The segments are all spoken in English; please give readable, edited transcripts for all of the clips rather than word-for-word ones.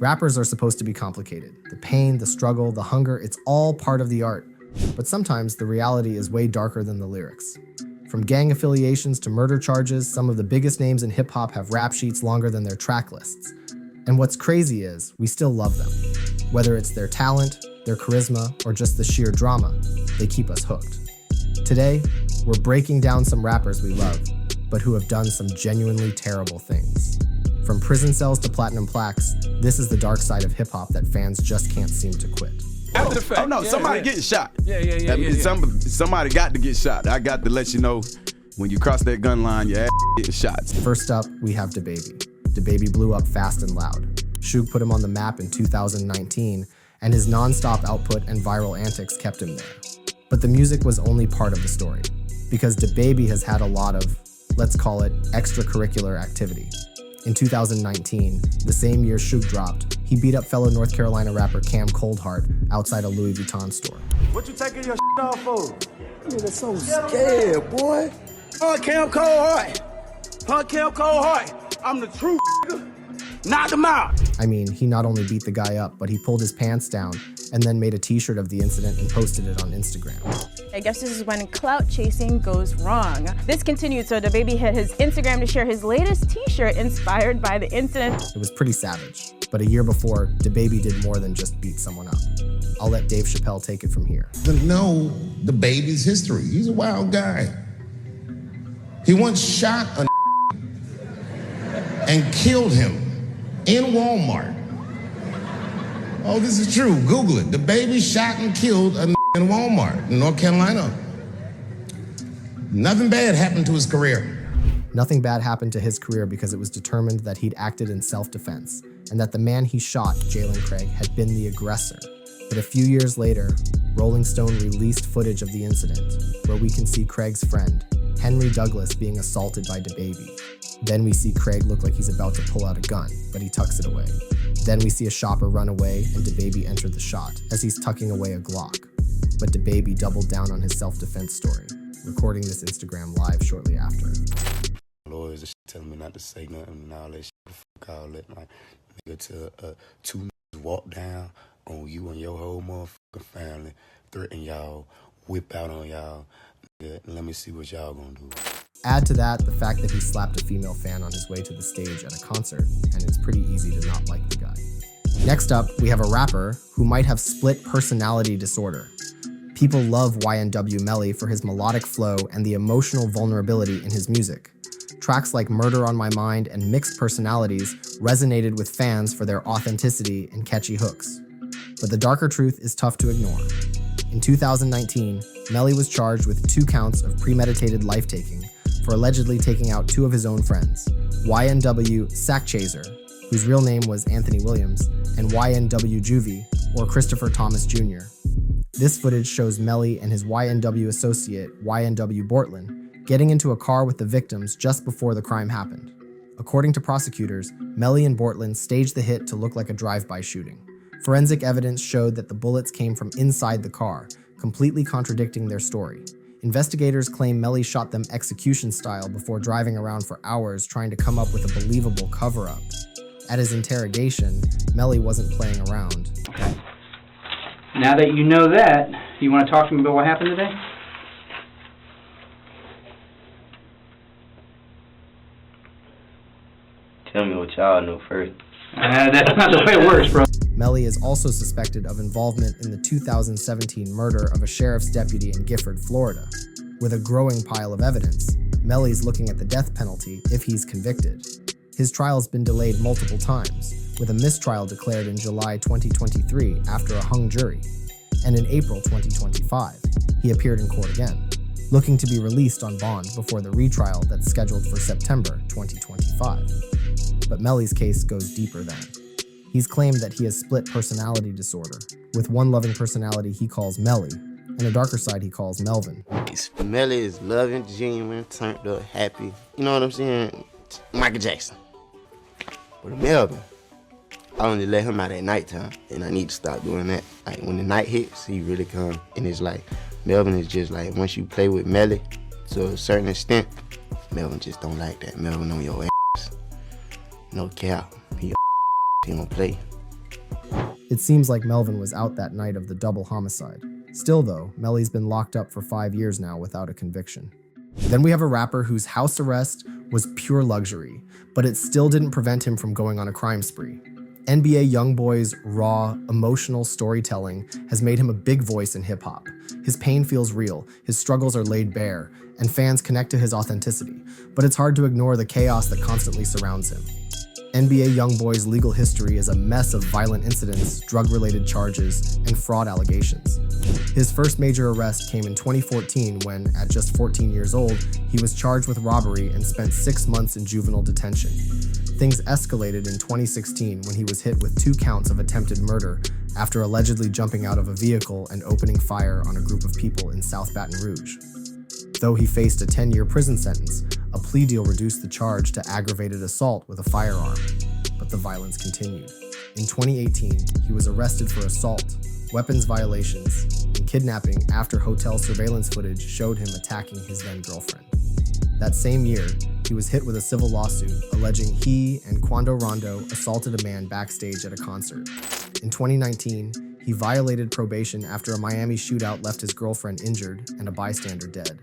Rappers are supposed to be complicated. The pain, the struggle, the hunger, it's all part of the art. But sometimes the reality is way darker than the lyrics. From gang affiliations to murder charges, some of the biggest names in hip-hop have rap sheets longer than their track lists. And what's crazy is, we still love them. Whether it's their talent, their charisma, or just the sheer drama, they keep us hooked. Today, we're breaking down some rappers we love, but who have done some genuinely terrible things. From prison cells to platinum plaques, this is the dark side of hip-hop that fans just can't seem to quit. After the fact. Oh no, somebody getting shot. Yeah. Somebody got to get shot. I got to let you know, when you cross that gun line, your ass getting shot. First up, we have DaBaby. DaBaby blew up fast and loud. Suge put him on the map in 2019, and his non-stop output and viral antics kept him there. But the music was only part of the story, because DaBaby has had a lot of, let's call it, extracurricular activity. In 2019, the same year Suge dropped, he beat up fellow North Carolina rapper Cam Coldheart outside a Louis Vuitton store. What you taking your shit off for? Nigga so scared, boy. Cam Coldheart. Cam Coldheart. I'm the truth, nigga. Knock him out. I mean, he not only beat the guy up, but he pulled his pants down and then made a t-shirt of the incident and posted it on Instagram. I guess this is when clout chasing goes wrong. This continued, so DaBaby hit his Instagram to share his latest t-shirt inspired by the incident. It was pretty savage, but a year before, DaBaby did more than just beat someone up. I'll let Dave Chappelle take it from here. To know DaBaby's history. He's a wild guy. He once shot a and killed him in Walmart. Oh, this is true. Google it. DaBaby shot and killed a in Walmart in North Carolina. Nothing bad happened to his career. Nothing bad happened to his career because it was determined that he'd acted in self-defense and that the man he shot, Jalen Craig, had been the aggressor. But a few years later, Rolling Stone released footage of the incident where we can see Craig's friend, Henry Douglas, being assaulted by DaBaby. Then we see Craig look like he's about to pull out a gun, but he tucks it away. Then we see a shopper run away and DaBaby enter the shot as he's tucking away a Glock. But DaBaby doubled down on his self-defense story, recording this Instagram live shortly after. Lawyers are telling me not to say nothing and all that shit. Fuck all that, my nigga, till two niggas walk down on you and your whole motherfucking family, threaten y'all, whip out on y'all. Nigga, let me see what y'all gonna do. Add to that the fact that he slapped a female fan on his way to the stage at a concert, and it's pretty easy to not like the guy. Next up, we have a rapper who might have split personality disorder. People love YNW Melly for his melodic flow and the emotional vulnerability in his music. Tracks like Murder on My Mind and Mixed Personalities resonated with fans for their authenticity and catchy hooks. But the darker truth is tough to ignore. In 2019, Melly was charged with 2 counts of premeditated life-taking for allegedly taking out 2 of his own friends, YNW Sack Chaser, whose real name was Anthony Williams, and YNW Juvie, or Christopher Thomas Jr. This footage shows Melly and his YNW associate, YNW Bortland, getting into a car with the victims just before the crime happened. According to prosecutors, Melly and Bortland staged the hit to look like a drive-by shooting. Forensic evidence showed that the bullets came from inside the car, completely contradicting their story. Investigators claim Melly shot them execution style before driving around for hours trying to come up with a believable cover-up. At his interrogation, Melly wasn't playing around. Okay. Now that you know that, you want to talk to me about what happened today? Tell me what y'all know first. That's not the way it works, bro. Melly is also suspected of involvement in the 2017 murder of a sheriff's deputy in Gifford, Florida. With a growing pile of evidence, Melly's looking at the death penalty if he's convicted. His trial's been delayed multiple times, with a mistrial declared in July 2023 after a hung jury. And in April 2025, he appeared in court again, looking to be released on bond before the retrial that's scheduled for September 2025. But Melly's case goes deeper then. He's claimed that he has split personality disorder, with one loving personality he calls Melly, and a darker side he calls Melvin. Melly is loving, genuine, turned up, happy. You know what I'm saying? Michael Jackson. But Melvin, I only let him out at nighttime, and I need to stop doing that. Like when the night hits, he really comes, and it's like, Melvin is just like, once you play with Melly to a certain extent, Melvin just don't like that. Melvin on your ass. No cap. He don't play. It seems like Melvin was out that night of the double homicide. Still though, Melly's been locked up for 5 years now without a conviction. Then we have a rapper whose house arrest was pure luxury, but it still didn't prevent him from going on a crime spree. NBA YoungBoy's raw, emotional storytelling has made him a big voice in hip-hop. His pain feels real, his struggles are laid bare, and fans connect to his authenticity, but it's hard to ignore the chaos that constantly surrounds him. NBA YoungBoy's legal history is a mess of violent incidents, drug-related charges, and fraud allegations. His first major arrest came in 2014 when, at just 14 years old, he was charged with robbery and spent 6 months in juvenile detention. Things escalated in 2016 when he was hit with 2 counts of attempted murder after allegedly jumping out of a vehicle and opening fire on a group of people in South Baton Rouge. Though he faced a 10-year prison sentence, a plea deal reduced the charge to aggravated assault with a firearm, but the violence continued. In 2018, he was arrested for assault, weapons violations, and kidnapping after hotel surveillance footage showed him attacking his then-girlfriend. That same year, he was hit with a civil lawsuit alleging he and Quando Rondo assaulted a man backstage at a concert. In 2019, he violated probation after a Miami shootout left his girlfriend injured and a bystander dead.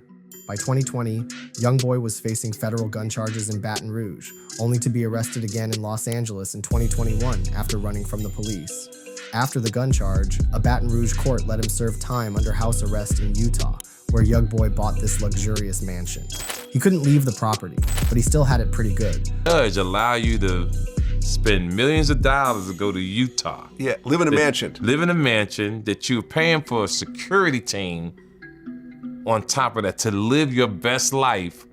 By 2020, YoungBoy was facing federal gun charges in Baton Rouge, only to be arrested again in Los Angeles in 2021 after running from the police. After the gun charge, a Baton Rouge court let him serve time under house arrest in Utah, where YoungBoy bought this luxurious mansion. He couldn't leave the property, but he still had it pretty good. Judge allow you to spend millions of dollars to go to Utah. Yeah, live in a mansion. Live in a mansion that you're paying for a security team on top of that to live your best life.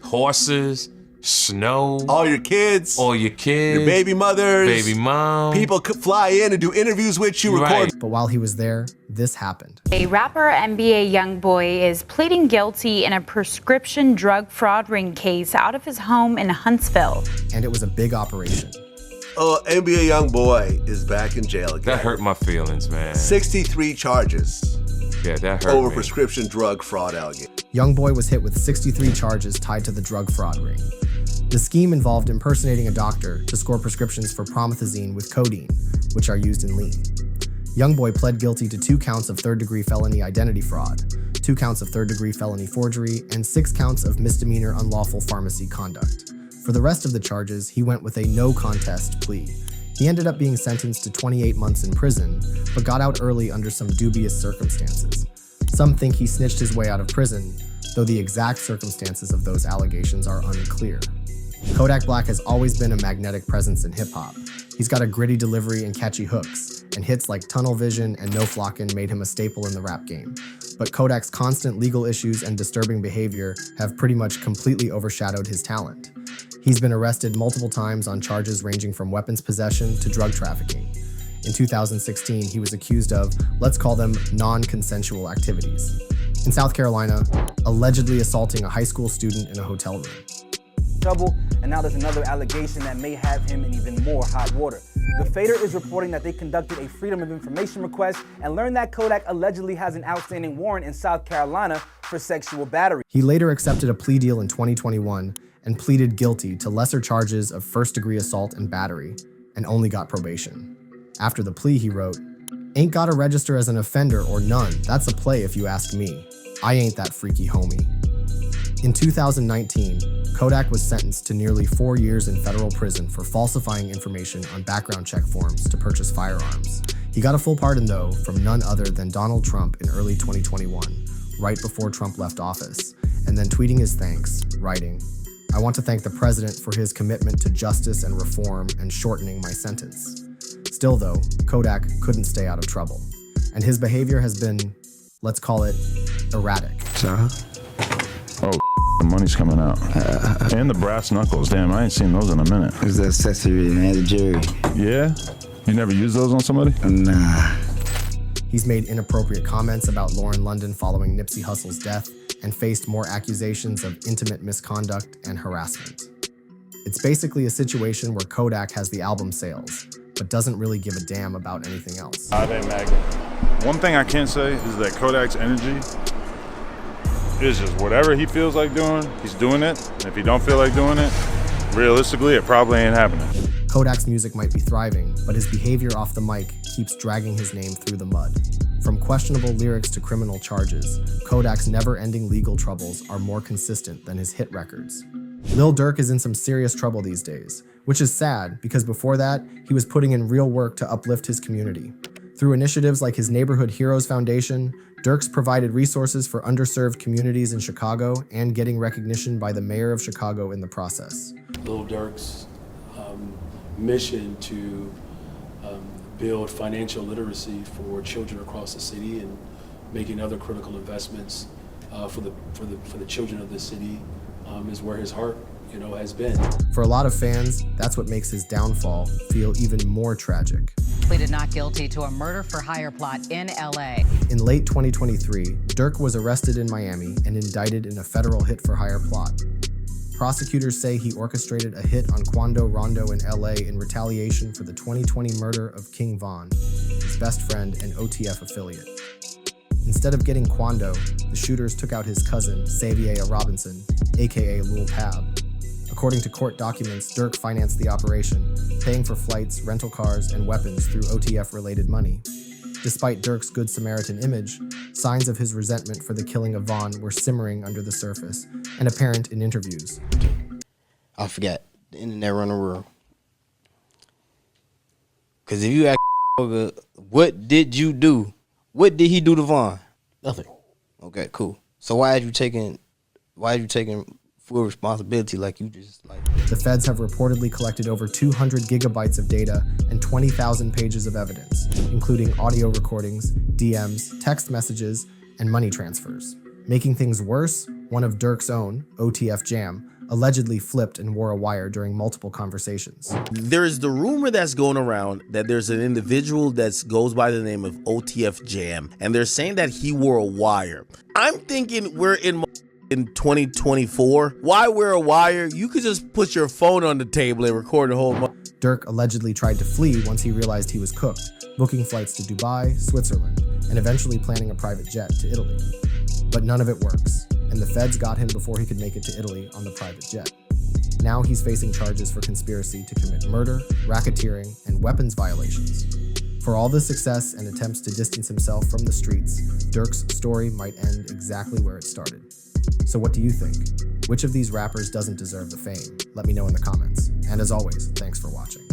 Horses, snow. All your kids. Your baby mothers. Baby mom. People could fly in and do interviews with you, record. But while he was there, this happened. A rapper, NBA YoungBoy, is pleading guilty in a prescription drug fraud ring case out of his home in Huntsville. And it was a big operation. NBA YoungBoy is back in jail again. That hurt my feelings, man. 63 charges. Yeah, that hurt over me. Prescription drug fraud allegations. YoungBoy was hit with 63 charges tied to the drug fraud ring. The scheme involved impersonating a doctor to score prescriptions for promethazine with codeine, which are used in lean. YoungBoy pled guilty to 2 counts of third-degree felony identity fraud, 2 counts of third-degree felony forgery, and 6 counts of misdemeanor unlawful pharmacy conduct. For the rest of the charges, he went with a no-contest plea. He ended up being sentenced to 28 months in prison, but got out early under some dubious circumstances. Some think he snitched his way out of prison, though the exact circumstances of those allegations are unclear. Kodak Black has always been a magnetic presence in hip-hop. He's got a gritty delivery and catchy hooks, and hits like Tunnel Vision and No Flockin' made him a staple in the rap game. But Kodak's constant legal issues and disturbing behavior have pretty much completely overshadowed his talent. He's been arrested multiple times on charges ranging from weapons possession to drug trafficking. In 2016, he was accused of, let's call them, non-consensual activities. In South Carolina, allegedly assaulting a high school student in a hotel room. Trouble, and now there's another allegation that may have him in even more hot water. The Fader is reporting that they conducted a Freedom of Information request and learned that Kodak allegedly has an outstanding warrant in South Carolina for sexual battery. He later accepted a plea deal in 2021 and pleaded guilty to lesser charges of first-degree assault and battery, and only got probation. After the plea, he wrote, "Ain't gotta register as an offender or none, that's a play if you ask me. I ain't that freaky homie." In 2019, Kodak was sentenced to nearly 4 years in federal prison for falsifying information on background check forms to purchase firearms. He got a full pardon, though, from none other than Donald Trump in early 2021, right before Trump left office, and then tweeting his thanks, writing, "I want to thank the president for his commitment to justice and reform and shortening my sentence." Still, though, Kodak couldn't stay out of trouble, and his behavior has been, let's call it, erratic. Saga? Oh, the money's coming out. And the brass knuckles. Damn, I ain't seen those in a minute. It's the accessory, man, the jewelry. Yeah? You never used those on somebody? Nah. He's made inappropriate comments about Lauren London following Nipsey Hussle's death and faced more accusations of intimate misconduct and harassment. It's basically a situation where Kodak has the album sales, but doesn't really give a damn about anything else. One thing I can say is that Kodak's energy is just whatever he feels like doing, he's doing it. And if he don't feel like doing it, realistically, it probably ain't happening. Kodak's music might be thriving, but his behavior off the mic keeps dragging his name through the mud. From questionable lyrics to criminal charges, Kodak's never-ending legal troubles are more consistent than his hit records. Lil Durk is in some serious trouble these days, which is sad because before that, he was putting in real work to uplift his community. Through initiatives like his Neighborhood Heroes Foundation, Durk's provided resources for underserved communities in Chicago and getting recognition by the mayor of Chicago in the process. Lil Durk's mission to build financial literacy for children across the city and making other critical investments for the children of the city is where his heart, has been. For a lot of fans, that's what makes his downfall feel even more tragic. Pleaded not guilty to a murder for hire plot in LA. In late 2023, Durk was arrested in Miami and indicted in a federal hit for hire plot. Prosecutors say he orchestrated a hit on Quando Rondo in LA in retaliation for the 2020 murder of King Von, his best friend and OTF affiliate. Instead of getting Quando, the shooters took out his cousin, Xavier Robinson, aka Lil Pab. According to court documents, Durk financed the operation, paying for flights, rental cars, and weapons through OTF-related money. Despite Durk's Good Samaritan image, signs of his resentment for the killing of Von were simmering under the surface and apparent in interviews. I forgot. The internet run the world. Because if you ask what did you do? What did he do to Von? Nothing. Okay, cool. So why are you taking full responsibility like you just like? The feds have reportedly collected over 200 gigabytes of data and 20,000 pages of evidence, including audio recordings, DMs, text messages, and money transfers. Making things worse, one of Durk's own, OTF Jam, allegedly flipped and wore a wire during multiple conversations. There is the rumor that's going around that there's an individual that goes by the name of OTF Jam, and they're saying that he wore a wire. I'm thinking we're in 2024. Why wear a wire? You could just put your phone on the table and record the whole Durk allegedly tried to flee once he realized he was cooked, booking flights to Dubai, Switzerland, and eventually planning a private jet to Italy. But none of it works, and the feds got him before he could make it to Italy on the private jet. Now he's facing charges for conspiracy to commit murder, racketeering, and weapons violations. For all the success and attempts to distance himself from the streets, Durk's story might end exactly where it started. So what do you think? Which of these rappers doesn't deserve the fame? Let me know in the comments. And as always, thanks for watching.